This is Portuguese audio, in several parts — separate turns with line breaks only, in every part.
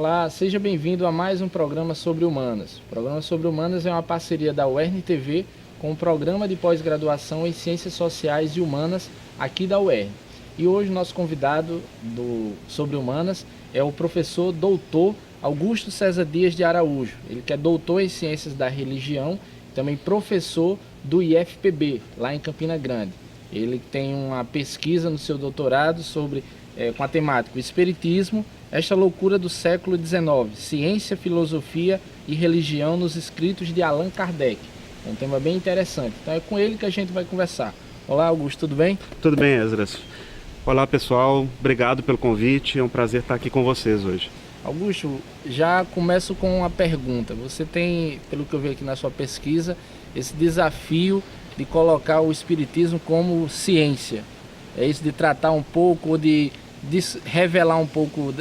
Olá, seja bem-vindo a mais um programa sobre humanas. O programa sobre humanas é uma parceria da UERN-TV com o programa de pós-graduação em Ciências Sociais e Humanas aqui da UERN. E hoje o nosso convidado do Sobre Humanas é o professor doutor Augusto César Dias de Araújo. Ele que é doutor em Ciências da Religião, também professor do IFPB, lá em Campina Grande. Ele tem uma pesquisa no seu doutorado sobre, com a temática o Espiritismo, esta loucura do século XIX, ciência, filosofia e religião nos escritos de Allan Kardec. É um tema bem interessante. Então é com ele que a gente vai conversar. Olá, Augusto, tudo bem?
Tudo bem, Esdras. Olá, pessoal. Obrigado pelo convite. É um prazer estar aqui com vocês hoje.
Augusto, já começo com uma pergunta. Você tem, pelo que eu vi aqui na sua pesquisa, esse desafio de colocar o Espiritismo como ciência. É isso, de tratar um pouco ou de revelar um pouco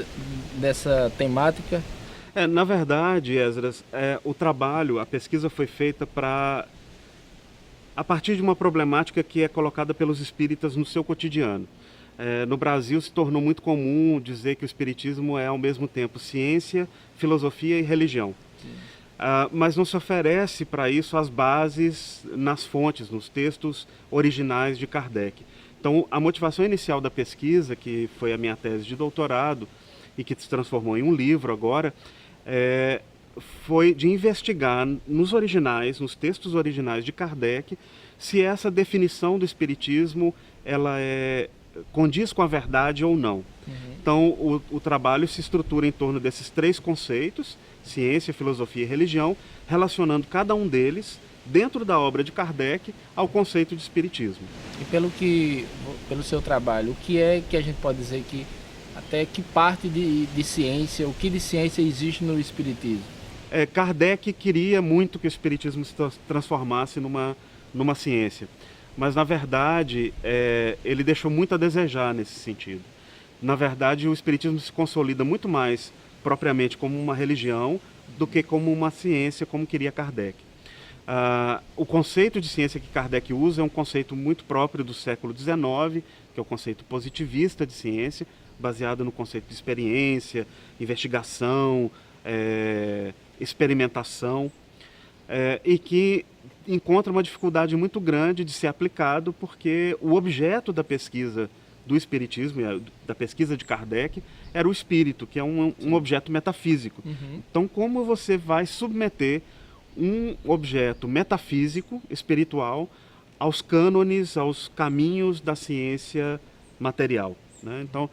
dessa temática?
Na verdade, Esdras, o trabalho, a pesquisa foi feita a partir de uma problemática que é colocada pelos espíritas no seu cotidiano. No Brasil se tornou muito comum dizer que o espiritismo é ao mesmo tempo ciência, filosofia e religião. Mas não se oferece para isso as bases nas fontes, nos textos originais de Kardec. Então, a motivação inicial da pesquisa, que foi a minha tese de doutorado e que se transformou em um livro agora, foi de investigar nos originais, nos textos originais de Kardec, se essa definição do espiritismo ela condiz com a verdade ou não. Então, o trabalho se estrutura em torno desses três conceitos, ciência, filosofia e religião, relacionando cada um deles dentro da obra de Kardec ao conceito de espiritismo.
E pelo seu trabalho, o que é que a gente pode dizer que até que parte de ciência, o que de ciência existe no espiritismo?
Kardec queria muito que o espiritismo se transformasse numa ciência, mas na verdade ele deixou muito a desejar nesse sentido. Na verdade, o espiritismo se consolida muito mais propriamente como uma religião do que como uma ciência, como queria Kardec. O conceito de ciência que Kardec usa é um conceito muito próprio do século XIX, que é o conceito positivista de ciência, baseado no conceito de experiência, investigação, experimentação, e que encontra uma dificuldade muito grande de ser aplicado porque o objeto da pesquisa do espiritismo, da pesquisa de Kardec, era o espírito, que é um objeto metafísico. Então, como você vai submeter um objeto metafísico, espiritual, aos cânones, aos caminhos da ciência material, né? Então,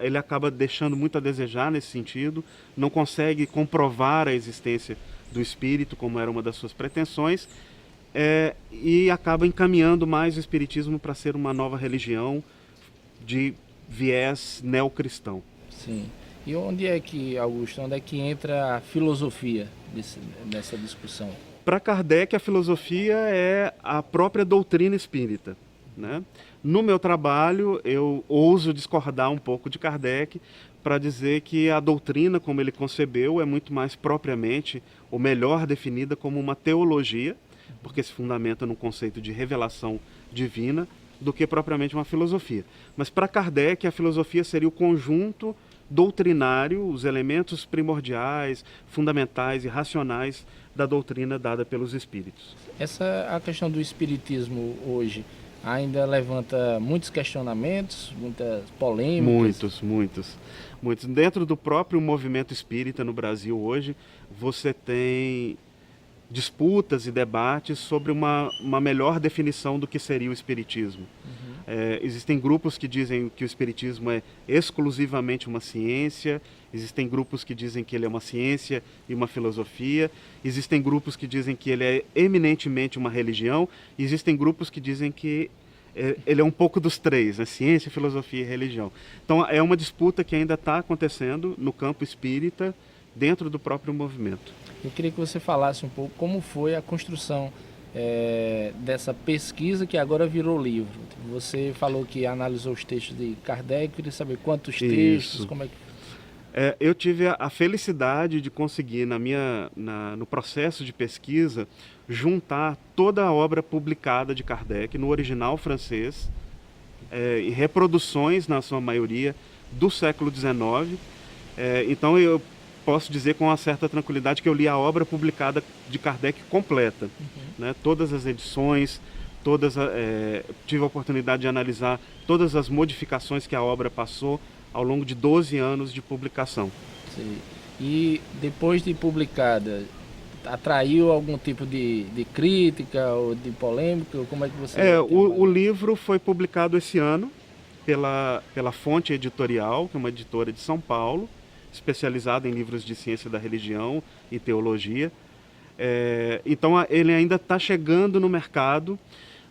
ele acaba deixando muito a desejar nesse sentido, não consegue comprovar a existência do espírito, como era uma das suas pretensões, e acaba encaminhando mais o espiritismo para ser uma nova religião de viés neocristão.
Sim. E onde é que, Augusto, onde é que entra a filosofia nessa discussão?
Para Kardec, a filosofia é a própria doutrina espírita, né? No meu trabalho, eu ouso discordar um pouco de Kardec para dizer que a doutrina, como ele concebeu, é muito mais propriamente, ou melhor definida, como uma teologia, porque se fundamenta no conceito de revelação divina, do que propriamente uma filosofia. Mas para Kardec, a filosofia seria o conjunto doutrinário, os elementos primordiais, fundamentais e racionais da doutrina dada pelos espíritos.
A questão do espiritismo hoje ainda levanta muitos questionamentos, muitas polêmicas?
Muitos. Dentro do próprio movimento espírita no Brasil hoje, você tem disputas e debates sobre uma melhor definição do que seria o espiritismo. Existem grupos que dizem que o espiritismo é exclusivamente uma ciência, existem grupos que dizem que ele é uma ciência e uma filosofia, existem grupos que dizem que ele é eminentemente uma religião, e existem grupos que dizem que ele é um pouco dos três, né? Ciência, filosofia e religião. Então é uma disputa que ainda está acontecendo no campo espírita, dentro do próprio movimento.
Eu queria que você falasse um pouco como foi a construção dessa pesquisa que agora virou livro. Você falou que analisou os textos de Kardec, eu queria saber quantos textos, como é que...
Eu tive a felicidade de conseguir, no processo de pesquisa, juntar toda a obra publicada de Kardec no original francês, em reproduções, na sua maioria, do século XIX. Então eu posso dizer com uma certa tranquilidade que eu li a obra publicada de Kardec completa, né? Todas as edições, tive a oportunidade de analisar todas as modificações que a obra passou ao longo de 12 anos de publicação.
Sim. E depois de publicada, atraiu algum tipo de crítica ou de polêmica? Ou como é que você...
O livro foi publicado esse ano pela Fonte Editorial, que é uma editora de São Paulo, especializada em livros de ciência da religião e teologia. Então ele ainda está chegando no mercado,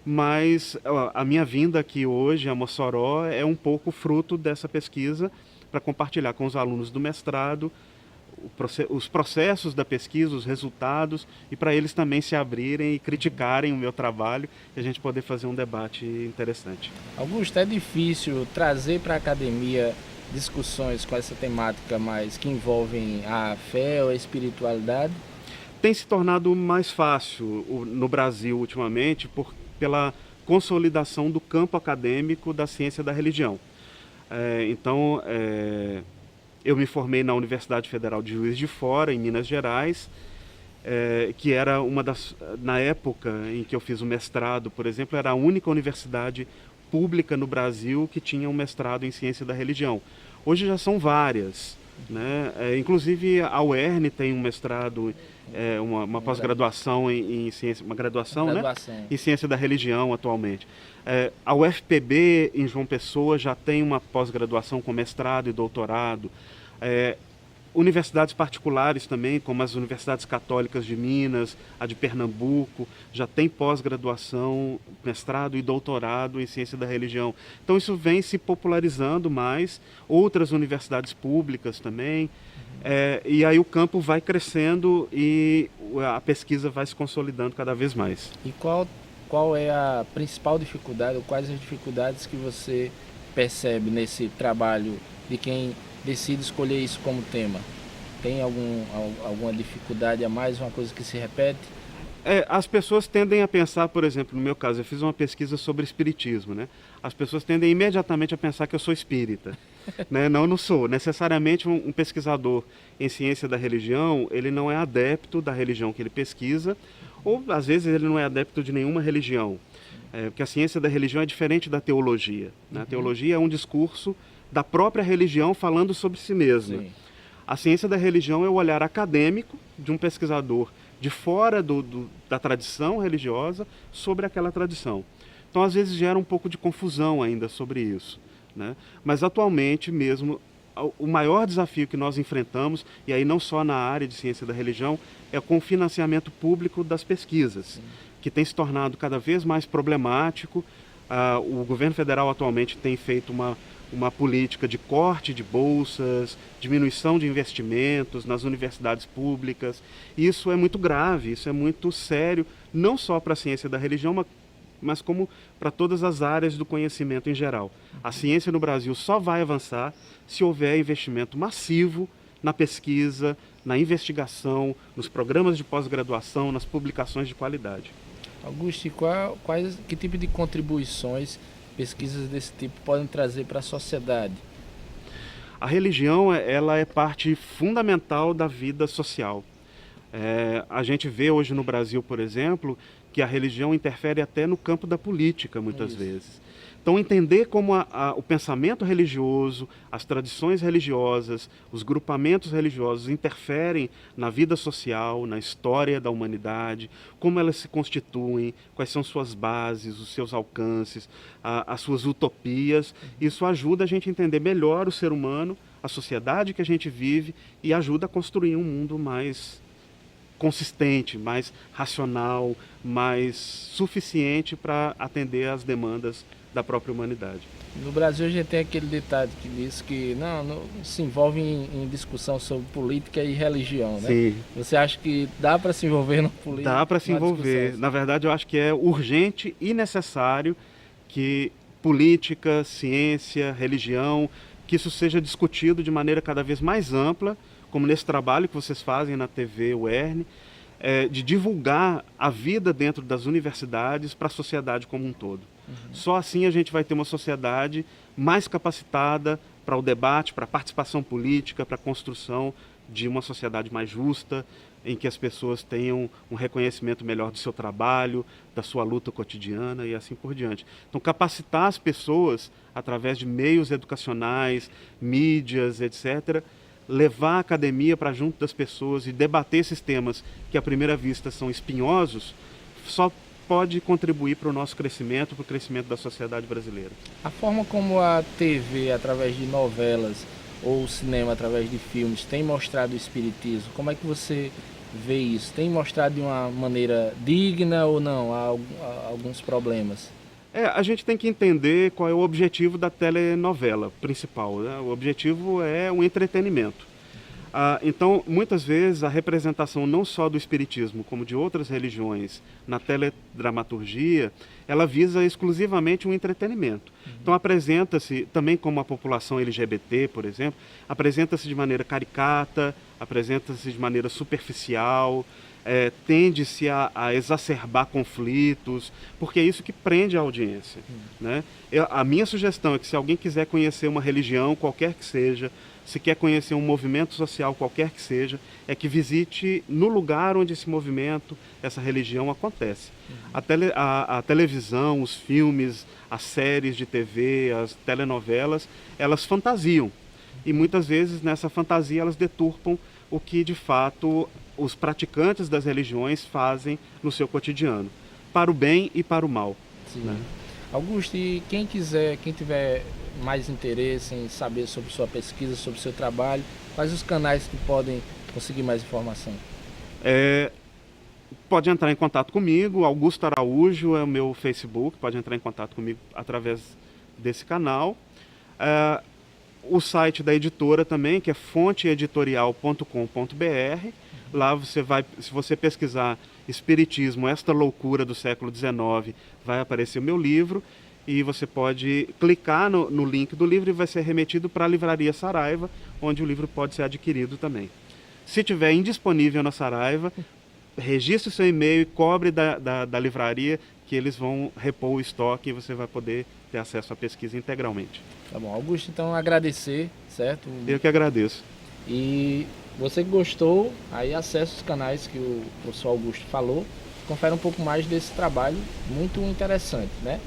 mas a minha vinda aqui hoje a Mossoró é um pouco fruto dessa pesquisa para compartilhar com os alunos do mestrado os processos da pesquisa, os resultados, e para eles também se abrirem e criticarem o meu trabalho e a gente poder fazer um debate interessante.
Augusto, é difícil trazer para a academia discussões com essa temática mais que envolvem a fé ou a espiritualidade?
Tem se tornado mais fácil no Brasil ultimamente pela consolidação do campo acadêmico da ciência da religião. Eu me formei na Universidade Federal de Juiz de Fora, em Minas Gerais, que era na época em que eu fiz o mestrado, por exemplo, era a única universidade pública no Brasil que tinha um mestrado em ciência da religião. Hoje já são várias, né? Inclusive a UERN tem um mestrado, uma pós-graduação em ciência, uma graduação, né? Em ciência da religião atualmente. A UFPB em João Pessoa já tem uma pós-graduação com mestrado e doutorado. Universidades particulares também, como as universidades católicas de Minas, a de Pernambuco, já tem pós-graduação, mestrado e doutorado em ciência da religião. Então isso vem se popularizando mais, outras universidades públicas também, e aí o campo vai crescendo e a pesquisa vai se consolidando cada vez mais.
E qual é a principal dificuldade, ou quais as dificuldades que você percebe nesse trabalho de quem decide escolher isso como tema? Tem alguma dificuldade a mais, uma coisa que se repete?
As pessoas tendem a pensar, por exemplo, no meu caso, eu fiz uma pesquisa sobre espiritismo, né? As pessoas tendem imediatamente a pensar que eu sou espírita, né? Não sou. Necessariamente um pesquisador em ciência da religião, ele não é adepto da religião que ele pesquisa, ou às vezes ele não é adepto de nenhuma religião, porque a ciência da religião é diferente da teologia, né? A teologia é um discurso da própria religião falando sobre si mesma. Sim. A ciência da religião é o olhar acadêmico de um pesquisador de fora da tradição religiosa sobre aquela tradição. Então, às vezes, gera um pouco de confusão ainda sobre isso, né? Mas, atualmente mesmo, o maior desafio que nós enfrentamos, e aí não só na área de ciência da religião, é com o financiamento público das pesquisas, sim, que tem se tornado cada vez mais problemático. O governo federal atualmente tem feito uma política de corte de bolsas, diminuição de investimentos nas universidades públicas. Isso é muito grave, isso é muito sério, não só para a ciência da religião, mas como para todas as áreas do conhecimento em geral. A ciência no Brasil só vai avançar se houver investimento massivo na pesquisa, na investigação, nos programas de pós-graduação, nas publicações de qualidade.
Augusto, que tipo de contribuições pesquisas desse tipo podem trazer para a sociedade?
A religião, ela é parte fundamental da vida social. A gente vê hoje no Brasil, por exemplo, que a religião interfere até no campo da política, muitas vezes. Então, entender como o pensamento religioso, as tradições religiosas, os grupamentos religiosos interferem na vida social, na história da humanidade, como elas se constituem, quais são suas bases, os seus alcances, as suas utopias. Isso ajuda a gente a entender melhor o ser humano, a sociedade que a gente vive e ajuda a construir um mundo mais consistente, mais racional, mais suficiente para atender às demandas da própria humanidade.
No Brasil a gente tem aquele ditado que diz que não se envolve em discussão sobre política e religião, né?
Sim.
Você acha que dá para se envolver na política?
Dá para se envolver. Na verdade, eu acho que é urgente e necessário que política, ciência, religião, que isso seja discutido de maneira cada vez mais ampla, como nesse trabalho que vocês fazem na TV UERN, de divulgar a vida dentro das universidades para a sociedade como um todo. Só assim a gente vai ter uma sociedade mais capacitada para o debate, para a participação política, para a construção de uma sociedade mais justa, em que as pessoas tenham um reconhecimento melhor do seu trabalho, da sua luta cotidiana e assim por diante. Então, capacitar as pessoas através de meios educacionais, mídias, etc., levar a academia para junto das pessoas e debater esses temas que à primeira vista são espinhosos, só pode contribuir para o nosso crescimento, para o crescimento da sociedade brasileira.
A forma como a TV, através de novelas, ou o cinema, através de filmes, tem mostrado o espiritismo, como é que você vê isso? Tem mostrado de uma maneira digna ou não? Há alguns problemas?
A gente tem que entender qual é o objetivo da telenovela principal, né? O objetivo é o entretenimento. Então, muitas vezes, a representação não só do espiritismo, como de outras religiões na teledramaturgia, ela visa exclusivamente um entretenimento. Então, apresenta-se, também como a população LGBT, por exemplo, apresenta-se de maneira caricata, apresenta-se de maneira superficial, tende-se a exacerbar conflitos, porque é isso que prende a audiência, né? A minha sugestão é que, se alguém quiser conhecer uma religião, qualquer que seja, se quer conhecer um movimento social qualquer que seja, é que visite no lugar onde esse movimento, essa religião acontece. A televisão, os filmes, as séries de TV, as telenovelas, elas fantasiam. E muitas vezes nessa fantasia elas deturpam o que de fato os praticantes das religiões fazem no seu cotidiano, para o bem e para o mal.
Sim.
Né?
Augusto, e quem tiver mais interesse em saber sobre sua pesquisa, sobre seu trabalho, quais os canais que podem conseguir mais informação?
Pode entrar em contato comigo, Augusto Araújo é o meu Facebook, pode entrar em contato comigo através desse canal. O site da editora também, que é fonteeditorial.com.br. Lá você vai, se você pesquisar Espiritismo, esta loucura do século XIX, vai aparecer o meu livro. E você pode clicar no link do livro e vai ser remetido para a Livraria Saraiva, onde o livro pode ser adquirido também. Se tiver indisponível na Saraiva, registre seu e-mail e cobre da livraria, que eles vão repor o estoque e você vai poder ter acesso à pesquisa integralmente.
Tá bom, Augusto, então agradecer, certo?
Eu que agradeço.
E você que gostou, aí acesse os canais que o professor Augusto falou, confere um pouco mais desse trabalho muito interessante, né?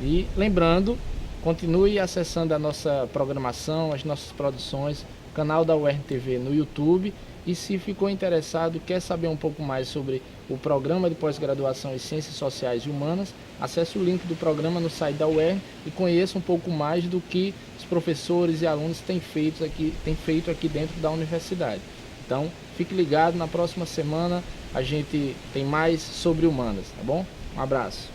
E lembrando, continue acessando a nossa programação, as nossas produções, o canal da UERN TV no YouTube. E se ficou interessado, quer saber um pouco mais sobre o programa de pós-graduação em Ciências Sociais e Humanas, acesse o link do programa no site da UERN e conheça um pouco mais do que os professores e alunos têm feito aqui dentro da universidade. Então, fique ligado, na próxima semana a gente tem mais sobre humanas, tá bom? Um abraço.